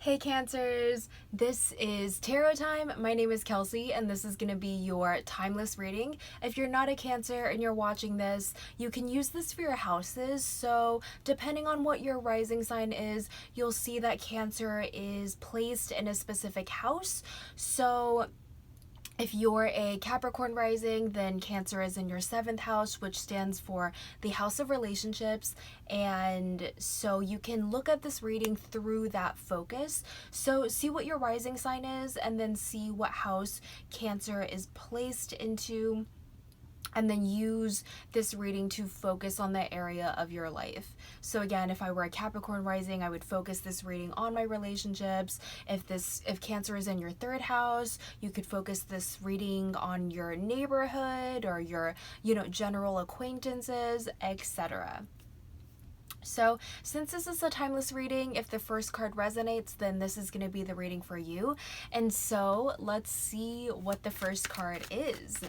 Hey Cancers, this is Tarot Time. My name is Kelsey and this is going to be your timeless reading. If you're not a Cancer and you're watching this, you can use this for your houses. So depending on what your rising sign is, you'll see that Cancer is placed in a specific house. So if you're a Capricorn rising, then Cancer is in your 7th house, which stands for the house of relationships. And so you can look at this reading through that focus. So see what your rising sign is and then see what house Cancer is placed into, and then use this reading to focus on the area of your life. So again, if I were a Capricorn rising, I would focus this reading on my relationships. If Cancer is in your 3rd house, you could focus this reading on your neighborhood or your, general acquaintances, etc. So since this is a timeless reading, if the first card resonates, then this is going to be the reading for you. And so let's see what the first card is.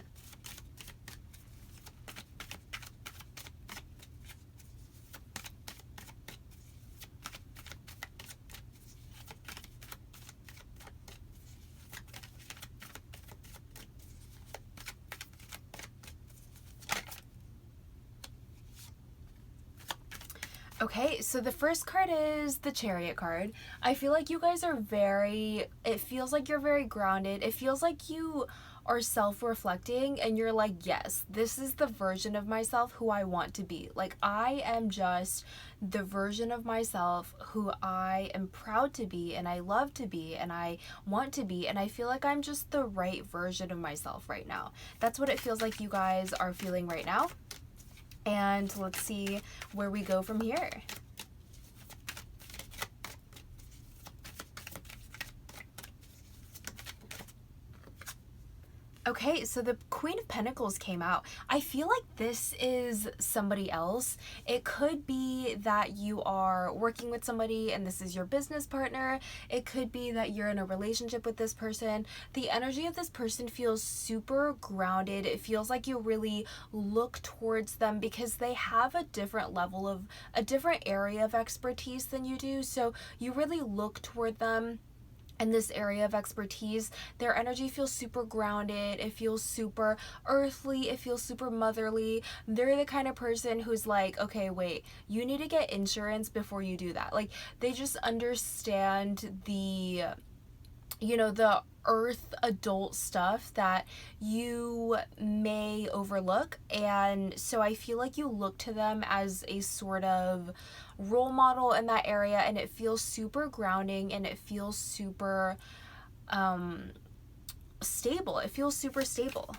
Okay, so the first card is the Chariot card. I feel like you guys are it feels like you're very grounded. It feels like you are self-reflecting and you're like, yes, this is the version of myself who I want to be. Like, I am just the version of myself who I am proud to be and I love to be and I want to be, and I feel like I'm just the right version of myself right now. That's what it feels like you guys are feeling right now. And let's see where we go from here. Okay, so the Queen of Pentacles came out. I feel like this is somebody else. It could be that you are working with somebody and this is your business partner. It could be that you're in a relationship with this person. The energy of this person feels super grounded. It feels like you really look towards them because they have a different area of expertise than you do. So you really look toward them in this area of expertise. Their energy feels super grounded. It feels super earthly. It feels super motherly. They're the kind of person who's like, okay, wait, you need to get insurance before you do that. Like, they just understand the earth adult stuff that you may overlook. And so I feel like you look to them as a sort of role model in that area, and it feels super grounding and it feels super stable. It feels super stable.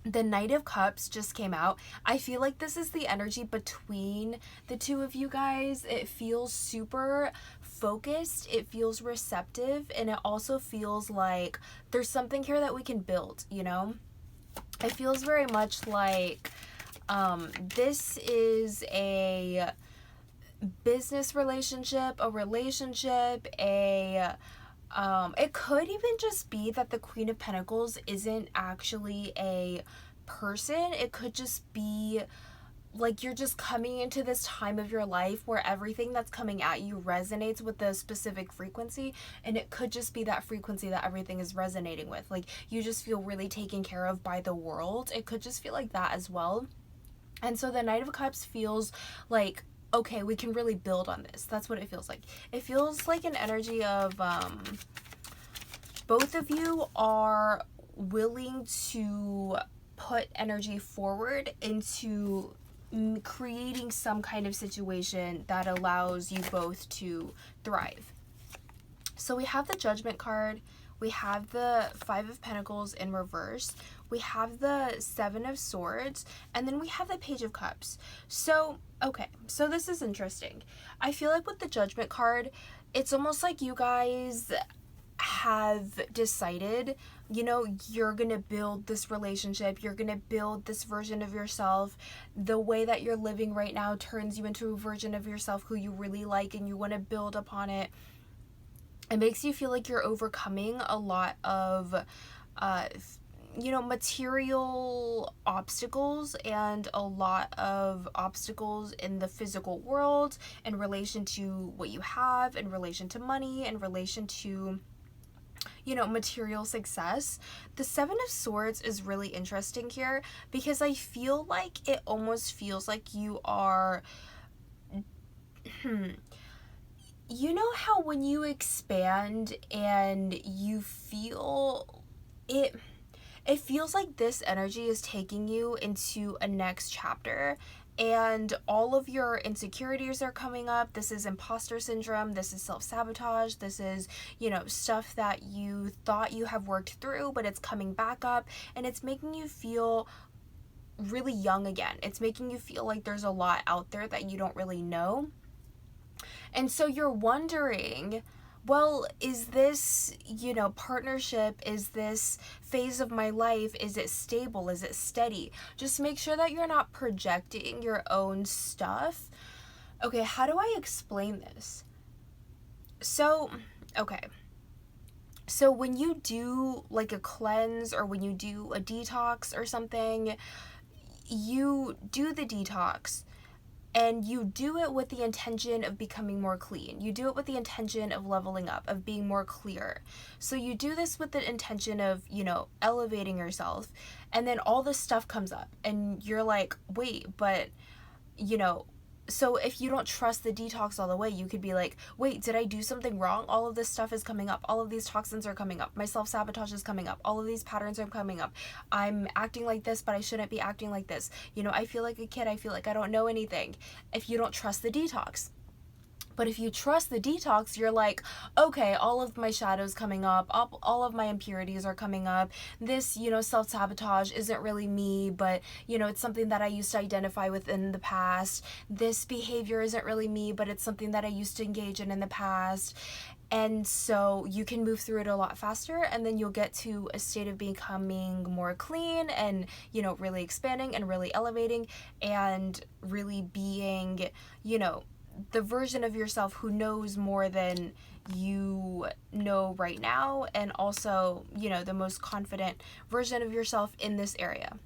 The Knight of Cups just came out. I feel like this is the energy between the two of you guys. It feels super focused. It feels receptive. And it also feels like there's something here that we can build, It feels very much like this is a business relationship, it could even just be that the Queen of Pentacles isn't actually a person. It could just be like you're just coming into this time of your life where everything that's coming at you resonates with the specific frequency, and it could just be that frequency that everything is resonating with. Like, you just feel really taken care of by the world. It could just feel like that as well. And so the Knight of Cups feels like, okay, we can really build on this. That's what it feels like. It feels like an energy of both of you are willing to put energy forward into creating some kind of situation that allows you both to thrive. So we have the Judgment card. We have the Five of Pentacles in reverse. We have the Seven of Swords. And then we have the Page of Cups. So, okay. So this is interesting. I feel like with the Judgment card, it's almost like you guys have decided, you're going to build this relationship. You're going to build this version of yourself. The way that you're living right now turns you into a version of yourself who you really like, and you want to build upon it. It makes you feel like you're overcoming a lot of material obstacles and a lot of obstacles in the physical world in relation to what you have, in relation to money, in relation to material success. The Seven of Swords is really interesting here because I feel like it almost feels like you are you know how when you expand and you feel it feels like this energy is taking you into a next chapter, and all of your insecurities are coming up. This is imposter syndrome, this is self-sabotage, this is stuff that you thought you have worked through, but it's coming back up, and it's making you feel really young again. It's making you feel like there's a lot out there that you don't really know. And so you're wondering, well, is this, partnership, is this phase of my life, is it stable? Is it steady? Just make sure that you're not projecting your own stuff. Okay, how do I explain this? So, okay. So when you do like a cleanse or when you do a detox or something, you do the detox and you do it with the intention of becoming more clean. You do it with the intention of leveling up, of being more clear. So you do this with the intention of, elevating yourself, and then all this stuff comes up and you're like, wait, but, so if you don't trust the detox all the way, you could be like, wait, did I do something wrong? All of this stuff is coming up. All of these toxins are coming up. My self-sabotage is coming up. All of these patterns are coming up. I'm acting like this, but I shouldn't be acting like this. I feel like a kid. I feel like I don't know anything. If you don't trust the detox. But if you trust the detox, you're like, okay, all of my shadows coming up, all of my impurities are coming up. This, self-sabotage isn't really me, but, it's something that I used to identify with in the past. This behavior isn't really me, but it's something that I used to engage in the past. And so you can move through it a lot faster, and then you'll get to a state of becoming more clean and, really expanding and really elevating and really being, the version of yourself who knows more than you know right now, and also, the most confident version of yourself in this area.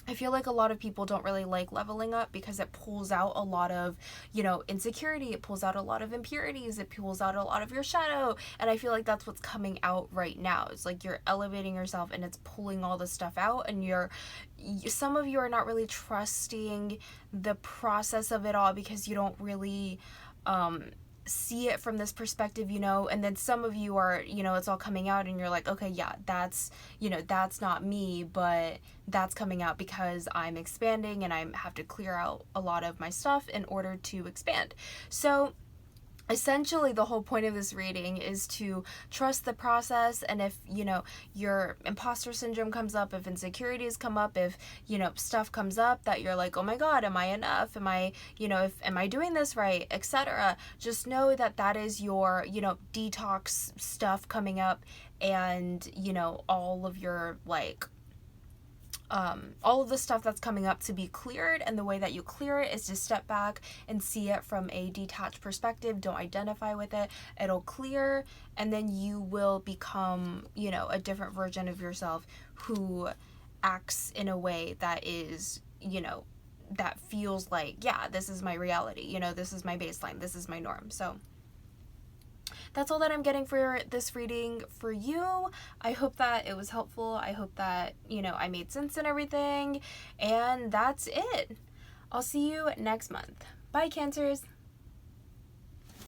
I feel like a lot of people don't really like leveling up because it pulls out a lot of, insecurity. It pulls out a lot of impurities. It pulls out a lot of your shadow. And I feel like that's what's coming out right now. It's like you're elevating yourself and it's pulling all the stuff out, and some of you are not really trusting the process of it all because you don't really, see it from this perspective, and then some of you are, it's all coming out and you're like, okay, yeah, that's not me, but that's coming out because I'm expanding and I have to clear out a lot of my stuff in order to expand. So essentially the whole point of this reading is to trust the process, and if your imposter syndrome comes up, if insecurities come up, if stuff comes up that you're like, oh my god, am I enough, am I am I doing this right, etc., just know that that is your detox stuff coming up, and all of your all of the stuff that's coming up to be cleared, and the way that you clear it is to step back and see it from a detached perspective. Don't identify with it. It'll clear, and then you will become, a different version of yourself who acts in a way that is, that feels like, yeah, this is my reality, this is my baseline, this is my norm. So that's all that I'm getting for this reading for you. I hope that it was helpful. I hope that, I made sense and everything. And that's it. I'll see you next month. Bye, Cancers.